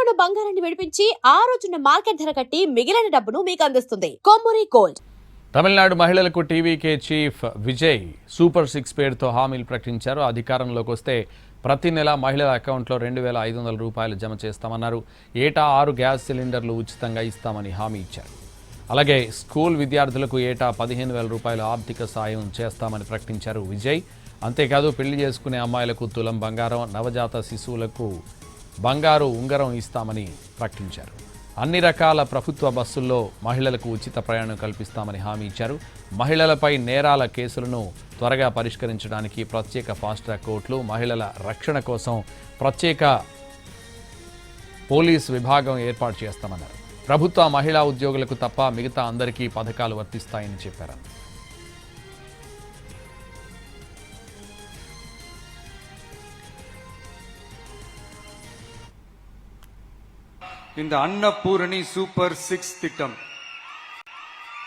ఉన్న బంగారాన్ని విడిపించి ఆ రోజున్న మార్కెట్ ధర కట్టి మిగిలిన డబ్బును మీకు అందిస్తుంది కొమ్మూరి గోల్డ్. తమిళనాడు మహిళలకు టీవీకే చీఫ్ విజయ్ సూపర్ 6 పేరుతో హామీలు ప్రకటించారు. అధికారంలోకి వస్తే ప్రతి నెల మహిళల అకౌంట్లో 2,500 రూపాయలు జమ చేస్తామన్నారు. ఏటా 6 గ్యాస్ సిలిండర్లు ఉచితంగా ఇస్తామని హామీ ఇచ్చారు. అలాగే స్కూల్ విద్యార్థులకు ఏటా 15,000 రూపాయల ఆర్థిక సాయం చేస్తామని ప్రకటించారు విజయ్. అంతేకాదు పెళ్లి చేసుకునే అమ్మాయిలకు తులం బంగారం, నవజాత శిశువులకు బంగారు ఉంగరం ఇస్తామని ప్రకటించారు. అన్ని రకాల ప్రభుత్వ బస్సుల్లో మహిళలకు ఉచిత ప్రయాణం కల్పిస్తామని హామీ ఇచ్చారు. మహిళలపై నేరాల కేసులను త్వరగా పరిష్కరించడానికి ప్రత్యేక ఫాస్ట్ ట్రాక్ కోర్టులు, మహిళల రక్షణ కోసం ప్రత్యేక పోలీస్ విభాగం ఏర్పాటు చేస్తామన్నారు. ప్రభుత్వ మహిళా ఉద్యోగులకు తప్ప మిగతా అందరికీ పథకాలు వర్తిస్తాయని చెప్పారు. இந்த அன்னபூரணி சூப்பர் 6 திட்டம்,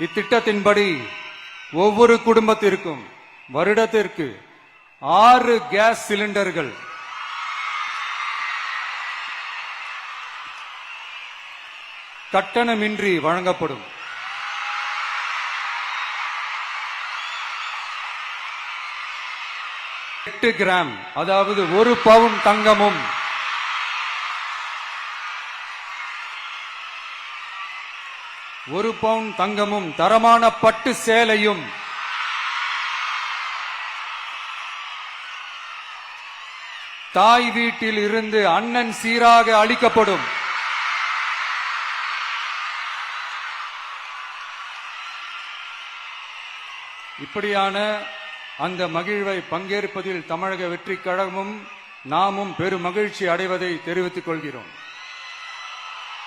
இத்திட்டத்தின்படி ஒவ்வொரு குடும்பத்திற்கும் வருடத்திற்கு 6 கேஸ் சிலிண்டர்கள் கட்டணமின்றி வழங்கப்படும். எட்டு கிராம், அதாவது 1 பவுன் தங்கமும் 1 பவுன் தங்கமும் தரமான பட்டு சேலையும் தாய் வீட்டில் இருந்து அண்ணன் சீராக அளிக்கப்படும். இப்படியான அந்த மகிழ்வை பங்கேற்பதில் தமிழக வெற்றி கழகமும் நாமும் பெரும் மகிழ்ச்சி அடைவதை தெரிவித்துக் கொள்கிறோம்.